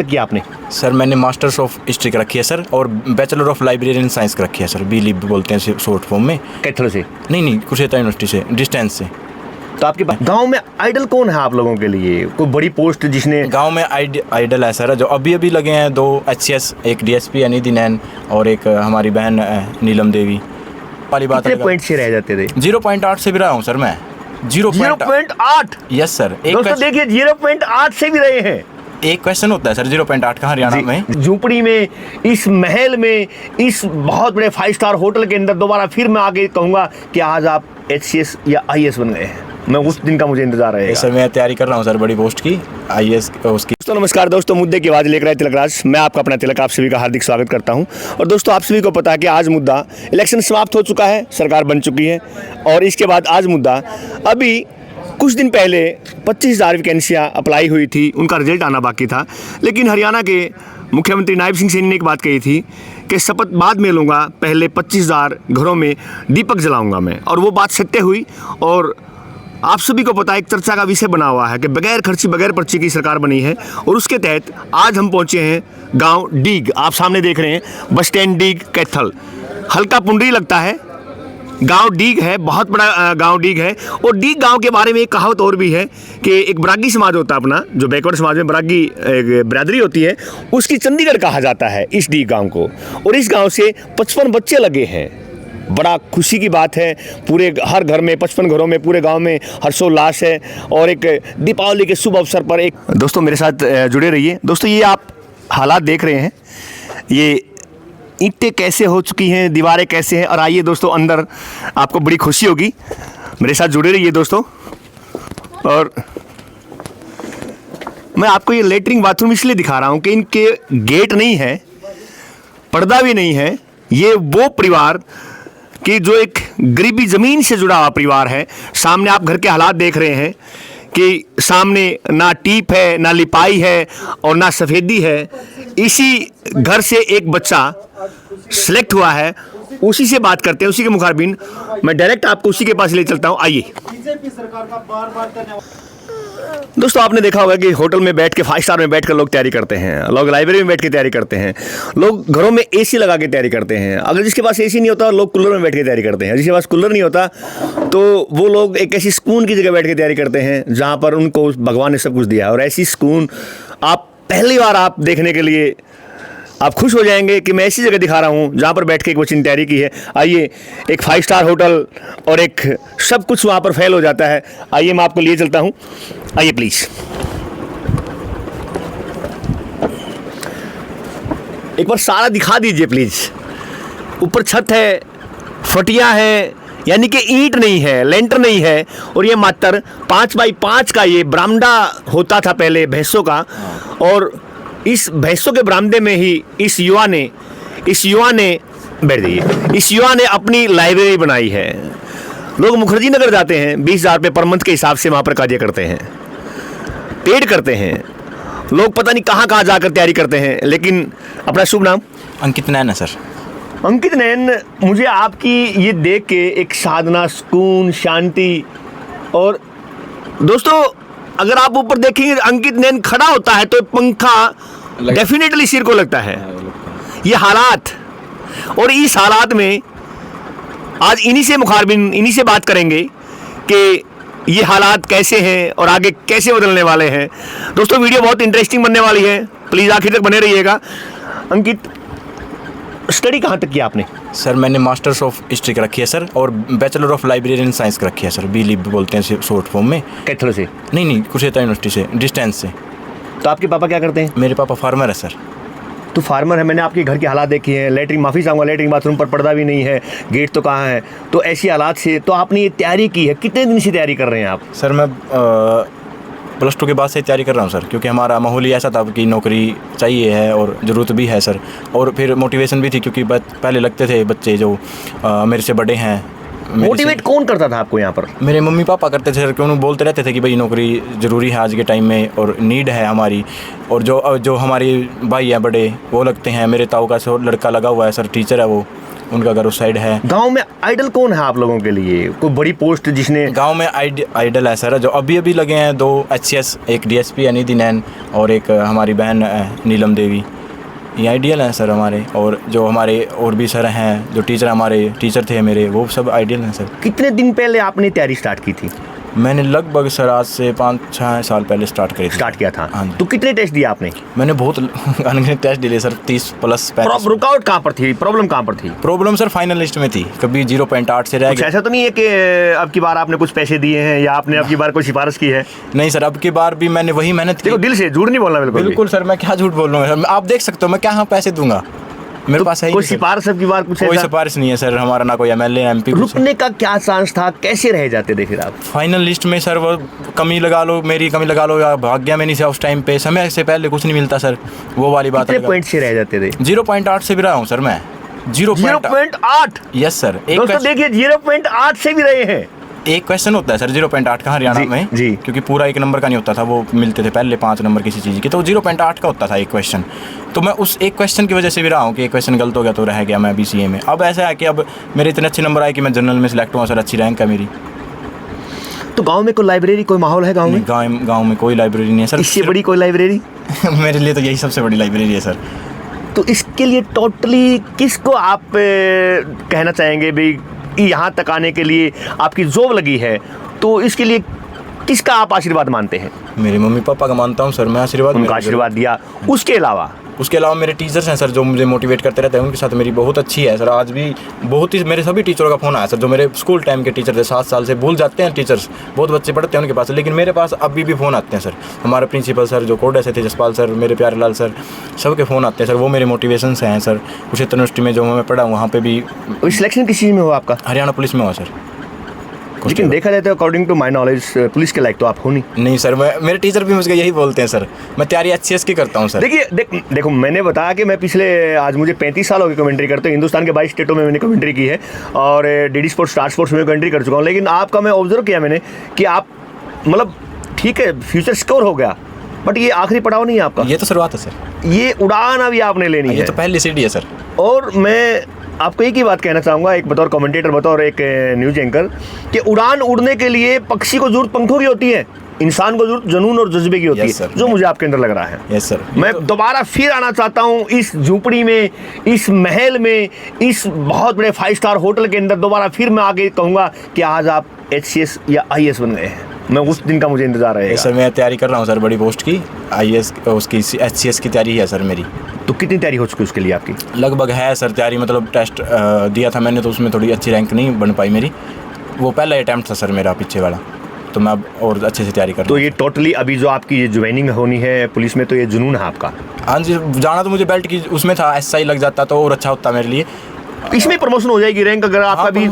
तक किया आपने? सर मैंने मास्टर्स ऑफ हिस्ट्री रखी है सर, और बैचलर ऑफ लाइब्रेरियन साइंस रखी है सर, BLib बोलते हैं शॉर्ट फॉर्म में। कैथल से? नहीं, कुरुक्षेत्र यूनिवर्सिटी से, डिस्टेंस से। तो आपके पास गांव में आइडल कौन है आप लोगों के लिए? कोई बड़ी पोस्ट जिसने गांव में आइडल है सर, जो अभी लगे हैं 2 HCS, एक DSP अनिधि नैन और एक हमारी बहन नीलम देवी। वाली बात कितने पॉइंट से रह जाते थे? 0.8 से भी रहा हूँ सर मैं। 0.8? Yes sir. दोस्तों देखिए 0.8 से भी रहे हैं। एक क्वेश्चन होता है सर 0.8 का हरियाणा में। झूपड़ी में, इस महल में, इस बहुत बड़े 5 स्टार होटल के अंदर दोबारा फिर मैं आगे कहूँगा कि आज आप HCS या IAS बन गए हैं। मैं उस दिन का मुझे इंतजार है सर। मैं तैयारी कर रहा हूँ सर बड़ी पोस्ट की, IAS उसकी। दोस्तों नमस्कार दोस्तों, मुद्दे की आवाज़ लेकर आए तिलक राज। मैं आपका अपना तिलक, आप सभी का हार्दिक स्वागत करता हूं। और दोस्तों आप सभी को पता है कि आज मुद्दा इलेक्शन समाप्त हो चुका है, सरकार बन चुकी है, और इसके बाद आज मुद्दा अभी कुछ दिन पहले 25,000 वैकेंसियाँ अप्लाई हुई थी, उनका रिजल्ट आना बाकी था। लेकिन हरियाणा के मुख्यमंत्री नायब सिंह सैनी ने एक बात कही थी कि शपथ बाद में लूँगा, पहले 25,000 घरों में दीपक जलाऊँगा मैं, और वो बात सत्य हुई। और आप सभी को पता है, एक चर्चा का विषय बना हुआ है कि बगैर खर्ची बगैर पर्ची की सरकार बनी है, और उसके तहत आज हम पहुंचे हैं गांव डीग। आप सामने देख रहे हैं बस स्टैंड डीग कैथल, हल्का पुंडरी लगता है, गांव डीग है, बहुत बड़ा गांव डीग है। और डीग गांव के बारे में एक कहावत और भी है कि एक बरागी समाज होता है अपना, जो बैकवर्ड समाज में बरागी बिरादरी होती है, उसकी चंडीगढ़ कहा जाता है इस डीग गाँव को। और इस गाँव से 55 बच्चे लगे हैं। बड़ा खुशी की बात है, पूरे हर घर में 55 घरों में पूरे गांव में हर्षोल्लास है। और एक दीपावली के शुभ अवसर पर एक दोस्तों मेरे साथ जुड़े रहिए। दोस्तों ये आप हालात देख रहे हैं, ये ईंटें कैसे हो चुकी हैं, दीवारें कैसे हैं, और आइए दोस्तों अंदर, आपको बड़ी खुशी होगी, मेरे साथ जुड़े रहिए दोस्तों। और मैं आपको ये लेटरिन बाथरूम इसलिए दिखा रहा हूँ कि इनके गेट नहीं है, पर्दा भी नहीं है। ये वो परिवार कि जो एक गरीबी ज़मीन से जुड़ा हुआ परिवार है। सामने आप घर के हालात देख रहे हैं कि सामने ना टीप है, ना लिपाई है, और ना सफ़ेदी है। इसी घर से एक बच्चा सेलेक्ट हुआ है, उसी से बात करते हैं, उसी के मुखारबिन मैं डायरेक्ट आपको उसी के पास ले चलता हूँ। आइए दोस्तों, आपने देखा होगा कि होटल में बैठ के, 5 स्टार में बैठ कर लोग तैयारी करते हैं, लोग लाइब्रेरी में बैठ के तैयारी करते हैं, लोग घरों में AC लगा के तैयारी करते हैं। अगर जिसके पास AC नहीं होता, लोग कूलर में बैठ के तैयारी करते हैं। जिसके पास कूलर नहीं होता तो वो लोग एक ऐसी सुकून की जगह बैठ के तैयारी करते हैं जहाँ पर उनको भगवान ने सब कुछ दिया है। और ऐसी सुकून आप पहली बार आप देखने के लिए आप खुश हो जाएंगे कि मैं ऐसी जगह दिखा रहा हूँ जहाँ पर बैठ के एक बच्चे ने तैयारी की है। आइए, एक 5 स्टार होटल और एक सब कुछ वहाँ पर फेल हो जाता है। आइए मैं आपको लिए चलता हूँ, आइए प्लीज़। एक बार सारा दिखा दीजिए प्लीज़। ऊपर छत है, फटिया है, यानी कि ईंट नहीं है, लेंटर नहीं है। और ये मात्र 5 बाई 5 का ये बरामदा होता था पहले भैंसों का। और इस भैंसों के बरामदे में ही इस युवा ने बैठ जाइए, इस युवा ने अपनी लाइब्रेरी बनाई है। लोग मुखर्जी नगर जाते हैं, 20,000 रुपये पर मंथ के हिसाब से वहाँ पर कार्य करते हैं, पेड करते हैं। लोग पता नहीं कहाँ कहाँ जाकर तैयारी करते हैं। लेकिन अपना शुभ नाम? अंकित नैन है सर। अंकित नैन, मुझे आपकी ये देख के एक साधना, सुकून, शांति। और दोस्तों अगर आप ऊपर देखेंगे अंकित नैन खड़ा होता है तो पंखा डेफिनेटली सिर को लगता है। ये हालात, और इस हालात में आज इन्हीं से मुखारबिन, इन्हीं से बात करेंगे कि ये हालात कैसे हैं और आगे कैसे बदलने वाले हैं। दोस्तों वीडियो बहुत इंटरेस्टिंग बनने वाली है, प्लीज़ आखिर तक बने रहिएगा। अंकित, स्टडी कहाँ तक किया आपने? सर मैंने मास्टर्स ऑफ हिस्ट्री रखी है सर, और बैचलर ऑफ लाइब्रेरियन साइंस रखी है सर, BLib बोलते हैं शॉर्ट फॉर्म में। कैथल से? नहीं, कुरुक्षेत्र यूनिवर्सिटी से, डिस्टेंस से। तो आपके पापा क्या करते हैं? मेरे पापा फार्मर है सर। तो फार्मर है, मैंने आपके घर के हालात देखे हैं। लेटरिन, माफ़ी चाहूँगा, लेटरिन बाथरूम पर पर्दा भी नहीं है, गेट तो कहाँ है। तो ऐसी हालात से तो आपने ये तैयारी की है, कितने दिन से तैयारी कर रहे हैं आप? सर मैं +2 के बाद से तैयारी कर रहा हूँ सर, क्योंकि हमारा माहौल ही ऐसा था कि नौकरी चाहिए है और ज़रूरत भी है सर। और फिर मोटिवेशन भी थी, क्योंकि पहले लगते थे बच्चे जो मेरे से बड़े हैं। मोटिवेट कौन करता था आपको यहाँ पर? मेरे मम्मी पापा करते थे सर, क्यों बोलते रहते थे कि भाई नौकरी ज़रूरी है आज के टाइम में और नीड है हमारी। और जो हमारे भाई हैं बड़े, वो लगते हैं, मेरे ताऊ का लड़का लगा हुआ है सर, टीचर है वो, उनका घर उस साइड है। गांव में आइडल कौन है आप लोगों के लिए, कोई बड़ी पोस्ट जिसने? गांव में आइडल है सर, जो अभी अभी लगे हैं 2 HCS, एक DSP है निधि नैन और एक हमारी बहन नीलम देवी। ये आइडियल हैं सर हमारे, और जो हमारे और भी सर हैं, जो हमारे टीचर थे मेरे, वो सब आइडियल हैं सर। कितने दिन पहले आपने तैयारी स्टार्ट की थी? मैंने लगभग सर आज से 5-6 साल पहले स्टार्ट किया था। हाँ जी। तो कितने टेस्ट दिए आपने? मैंने बहुत अनगिनत टेस्ट दिए सर, 30+। रुकावट कहाँ पर थी, प्रॉब्लम कहाँ पर थी? प्रॉब्लम सर फाइनल लिस्ट में थी, कभी 0.8 से रह गया। ऐसा तो नहीं है कि अब की बार आपने कुछ पैसे दिए हैं या आपने अब की बार कोई सिफारिश की है? नहीं सर, अब की बार भी मैंने वही मेहनत की। दिल से झूठ नहीं बोलना। बिल्कुल सर, मैं क्या झूठ बोल रहा हूँ सर, आप देख सकते हो मैं क्या पैसे दूंगा, मेरे पास है कोई सिफारिश अब की बार कुछ? कोई सिफारिश नहीं है सर हमारा, ना कोई MLA MP। रुकने का क्या चांस था, कैसे रह जाते थे फिर आप फाइनल लिस्ट में? सर वो कमी लगा लो, मेरी कमी लगा लो, या भाग्य में नहीं से उस टाइम पे, समय से पहले कुछ नहीं मिलता सर, वो वाली बात। कितने पॉइंट से रह जाते थे? 0.8 से भी रहा हूँ सर मैं। 0.8? Yes sir. दोस्तों देखिए 0.8 से भी रहे हैं। एक क्वेश्चन होता है सर 0.8 का हरियाणा में जी, क्योंकि पूरा 1 नंबर का नहीं होता था, वो मिलते थे पहले 5 नंबर किसी चीज़ के, तो 0.8 का होता था एक क्वेश्चन। तो मैं उस एक क्वेश्चन की वजह से भी रहा हूँ कि एक क्वेश्चन गलत हो गया तो रह गया मैं BCA में। अब ऐसा है कि अब मेरे इतने अच्छे नंबर आए कि मैं जनरल में सिलेक्ट हुआ सर, अच्छी रैंक है मेरी। तो गांव में कोई लाइब्रेरी, कोई माहौल है गांव में? गाँव में कोई लाइब्रेरी नहीं है सर। इससे बड़ी कोई लाइब्रेरी? मेरे लिए तो यही सबसे बड़ी लाइब्रेरी है सर। तो इसके लिए टोटली किसको आप कहना चाहेंगे भाई, यहाँ तक आने के लिए आपकी जॉब लगी है, तो इसके लिए किसका आप आशीर्वाद मानते हैं? मेरे मम्मी पापा का मानता हूँ सर मैं आशीर्वाद। उनका आशीर्वाद दिया। उसके अलावा मेरे टीचर्स हैं सर, जो मुझे मोटिवेट करते रहते हैं, उनके साथ मेरी बहुत अच्छी है सर। आज भी बहुत ही मेरे सभी टीचरों का फ़ोन आया सर, जो मेरे स्कूल टाइम के टीचर थे, 7 साल से भूल जाते हैं टीचर्स, बहुत बच्चे पढ़ते हैं उनके पास, लेकिन मेरे पास अभी भी फ़ोन आते हैं सर। हमारे प्रिंसिपल सर जो कोडा से थे, जसपाल सर, मेरे प्यारे लाल सर, सबके फ़ोन आते हैं सर, वो मेरे मोटिवेशन से हैं सर। कुरुक्षेत्र यूनिवर्सिटी में जो मैं पढ़ा वहाँ पर भी। सिलेक्शन किस चीज़ में हुआ आपका? हरियाणा पुलिस में हुआ सर। लेकिन देखा जाए तो according to my knowledge police के लायक तो आप हो नहीं सर। मेरे टीचर भी मुझे यही बोलते हैं सर, मैं तैयारी HCS की करता हूँ सर। देखिए देखो मैंने बताया कि मैं पिछले आज मुझे 35 साल हो गए कमेंट्री करते हैं, हिंदुस्तान के 22 स्टेटों में मैंने कमेंट्री की है और DD स्पोर्ट्स, स्टार स्पोर्ट्स में कमेंट्री कर चुका हूँ। लेकिन आपका मैं ऑब्जर्व किया मैंने कि आप मतलब ठीक है फ्यूचर सिक्योर हो गया, बट ये आखिरी पड़ाव नहीं है आपका। ये तो शुरुआत है सर, ये उड़ान अभी आपने लेनी है। ये तो पहली सीढ़ी है सर। और मैं आपको एक ही बात कहना चाहूँगा, एक बतौर कमेंटेटर, बतौर एक न्यूज एंकर, कि उड़ान उड़ने के लिए पक्षी को जरूरत पंखों की होती है, इंसान को जरूरत जुनून और जज्बे की होती है, जो मुझे आपके अंदर लग रहा है। Yes sir. मैं दोबारा फिर आना चाहता हूँ इस झूंपड़ी में, इस महल में, इस बहुत बड़े 5 स्टार होटल के अंदर दोबारा फिर मैं आगे कहूँगा कि आज आप HCS या IAS बन गए हैं। मैं उस दिन का मुझे इंतजार है सर। मैं तैयारी कर रहा हूँ सर बड़ी पोस्ट की, IAS उसकी HCS की तैयारी है सर मेरी। तो कितनी तैयारी हो चुकी है उसके लिए आपकी? लगभग है सर तैयारी, मतलब टेस्ट दिया था मैंने तो उसमें थोड़ी अच्छी रैंक नहीं बन पाई मेरी, वो पहला अटैम्प्ट था सर मेरा पीछे वाला, तो मैं अब और अच्छे से तैयारी कर रहा हूँ। तो ये टोटली अभी जो आपकी ये ज्वाइनिंग होनी है पुलिस में, तो ये जुनून है आपका? हाँ जी, जाना तो मुझे बेल्ट की उसमें था, SI लग जाता तो और अच्छा होता मेरे लिए। इसमें प्रमोशन हो जाएगी रैंक, अगर आपका भी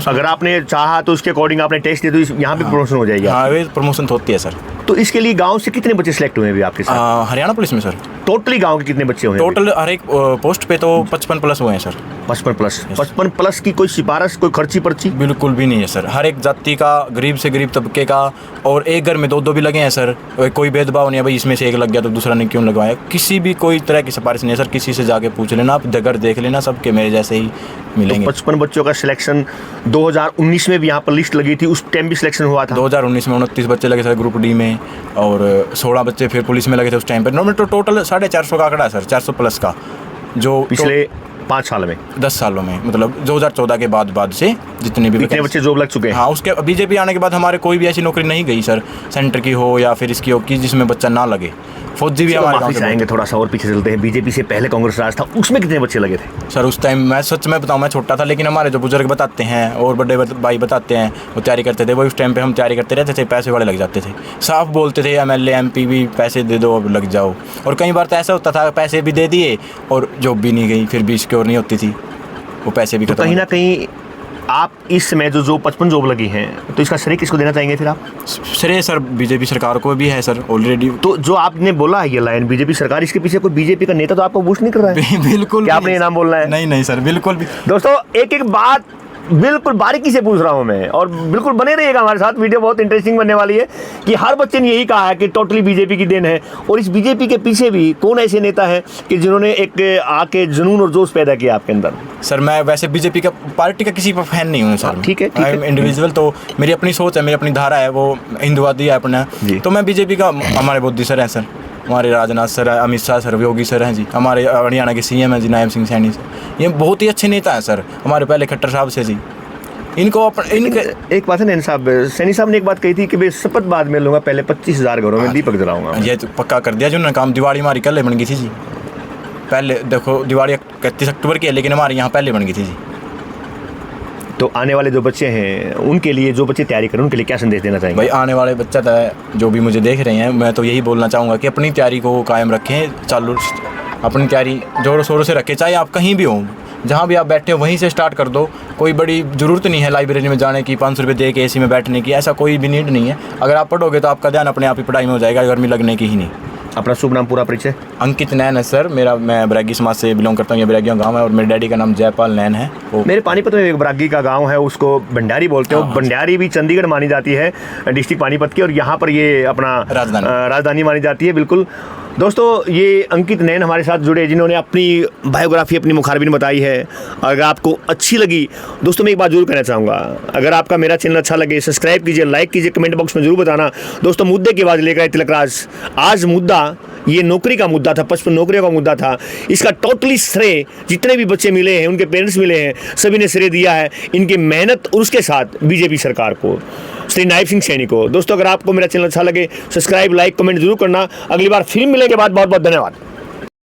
अगर आपने चाहा तो उसके अकॉर्डिंग आपने टेस्ट दिया तो यहाँ भी प्रमोशन हो जाएगी। हाँ वे प्रमोशन तो होती है सर। तो इसके लिए गांव से कितने बच्चे सिलेक्ट हुए अभी आपके साथ? हरियाणा पुलिस में सर टोटली गांव के कितने बच्चे हुए? टोटल हर एक पोस्ट पे तो 55+ हुए हैं सर। 55+ की कोई सिफारिश, कोई खर्ची पर्ची? बिल्कुल भी नहीं है सर, हर एक जाति का, गरीब से गरीब तबके का, और एक घर में 2-2 भी लगे हैं सर। कोई भेदभाव नहीं है भाई, इसमें से एक लग गया तो दूसरा ने क्यों लगवाया, किसी भी कोई तरह की सिफारिश नहीं है सर। किसी से जाके पूछ लेना, आप घर देख लेना, सबके मेरे जैसे ही मिलेंगे। 55 बच्चों का सिलेक्शन 2019 में भी यहाँ पर लिस्ट लगी थी, उस टाइम भी सिलेक्शन हुआ था? 2019 में 29 बच्चे लगे सर ग्रुप D में, और 16 बच्चे फिर पुलिस में लगे थे उस टाइम पर। नॉर्मल तो टोटल 450 का आंकड़ा है सर, 400+ का, जो पिछले 5 साल में, 10 सालों में, मतलब 2014 के बाद से जितने भी बच्चे जॉब लग चुके हैं। हाँ, उसके BJP आने के बाद हमारे कोई भी ऐसी नौकरी नहीं गई सर, सेंटर की हो या फिर इसकी हो कि जिसमें बच्चा ना लगे। फौजी भी हमारे गाँव से आएंगे, थोड़ा सा और पीछे चलते हैं। BJP से पहले कांग्रेस राज था, उसमें कितने बच्चे लगे थे सर? उस टाइम मैं सच में बताऊँ, मैं छोटा था, लेकिन हमारे जो बुजुर्ग बताते हैं और बड़े भाई बताते हैं, वो तैयारी करते थे। वो उस टाइम पे हम तैयारी करते रहते थे, पैसे वाले लग जाते थे, साफ बोलते थे MLA MP भी पैसे दे दो अब लग जाओ। और कई बार तो ऐसा होता था पैसे भी दे दिए और जॉब भी नहीं गई, फिर भी सिक्योर नहीं होती थी, वो पैसे भी। तो कहीं ना कहीं आप इस समय जो 55 जॉब लगी हैं, तो इसका श्रेय किसको देना चाहेंगे फिर आप? श्रेय सर BJP सरकार को भी है सर ऑलरेडी। तो जो आपने बोला है ये लाइन BJP सरकार, इसके पीछे कोई BJP का नेता तो आपको बूस्ट नहीं कर रहा है? बिल्कुल। क्या आपने ये नाम बोलना है? नहीं सर, बिल्कुल भी। दोस्तों एक एक बात बिल्कुल बारीकी से पूछ रहा हूं मैं, और बिल्कुल बने रहिएगा हमारे साथ, वीडियो बहुत इंटरेस्टिंग बनने वाली है। कि हर बच्चे ने यही कहा है कि टोटली बीजेपी की देन है, और इस बीजेपी के पीछे भी कौन ऐसे नेता है कि जिन्होंने एक आके जुनून और जोश पैदा किया आपके अंदर? सर मैं वैसे बीजेपी का पार्टी का किसी पर फैन नहीं हूँ सर। ठीक है, आई एम इंडिविजुअल, तो मेरी अपनी सोच है, मेरी अपनी धारा है, वो हिंदुवादी है अपना। तो मैं बीजेपी का, हमारे मोदी सर हैं सर, हमारे राजनाथ सर है, अमित शाह सर, योगी सर हैं जी, हमारे हरियाणा के सीएम हैं जी नायब सिंह सैनी सर, ये बहुत ही अच्छे नेता हैं सर। हमारे पहले खट्टर साहब से जी, इनको इनके एक बात है नैन साहब, सैनी साहब ने एक बात कही थी कि मैं शपथ बाद में लूंगा, पहले 25,000 घरों में दीपक जलाऊंगा। ये तो पक्का कर दिया जो उन्होंने काम। दिवाली हमारी कल बन गई थी जी, पहले देखो दिवाली 31 अक्टूबर की है, लेकिन हमारे यहाँ पहले बन गई थी जी। तो आने वाले जो बच्चे हैं उनके लिए, जो बच्चे तैयारी करें उनके लिए क्या संदेश देना चाहेंगे? भाई आने वाले बच्चा था जो भी मुझे देख रहे हैं, मैं तो यही बोलना चाहूँगा कि अपनी तैयारी को कायम रखें, चालू अपनी तैयारी जोरों शोरों से रखें, चाहे आप कहीं भी हो, जहाँ भी आप बैठे हो वहीं से स्टार्ट कर दो। कोई बड़ी ज़रूरत नहीं है लाइब्रेरी में जाने की, 500 रुपये दे के एसी में बैठने की, ऐसा कोई भी नीड नहीं है। अगर आप पढ़ोगे तो आपका ध्यान अपने आप ही पढ़ाई में हो जाएगा, गर्मी लगने की ही नहीं। अपना शुभ नाम पूरा परिचय? अंकित नैन है सर मेरा, मैं बरैगी समाज से बिलोंग करता हूँ, ये बरैगिया गांव है, और मेरे डैडी का नाम जयपाल नैन है। वो मेरे पानीपत में एक बरागी का गांव है, उसको भंडारी बोलते हैं। भंडारी भी चंडीगढ़ मानी जाती है, डिस्ट्रिक्ट पानीपत की, और यहाँ पर ये अपना राजधानी मानी जाती है। बिल्कुल दोस्तों, ये अंकित नैन हमारे साथ जुड़े, जिन्होंने अपनी बायोग्राफी, अपनी मुखारबिन बताई है। अगर आपको अच्छी लगी दोस्तों, मैं एक बात जरूर कहना चाहूँगा, अगर आपका मेरा चैनल अच्छा लगे सब्सक्राइब कीजिए, लाइक कीजिए, कमेंट बॉक्स में जरूर बताना। दोस्तों मुद्दे की आवाज़ लेकर आए तिलक राज। आज मुद्दा ये नौकरी का मुद्दा था, 55 नौकरियों का मुद्दा था। इसका टोटली श्रेय जितने भी बच्चे मिले हैं, उनके पेरेंट्स मिले हैं, सभी ने श्रेय दिया है इनकी मेहनत और उसके साथ बीजेपी सरकार को, श्री नायब सिंह सैनी को। दोस्तों अगर आपको मेरा चैनल अच्छा लगे सब्सक्राइब, लाइक, कमेंट जरूर करना। अगली बार फिर मिलेंगे, बहुत बहुत धन्यवाद।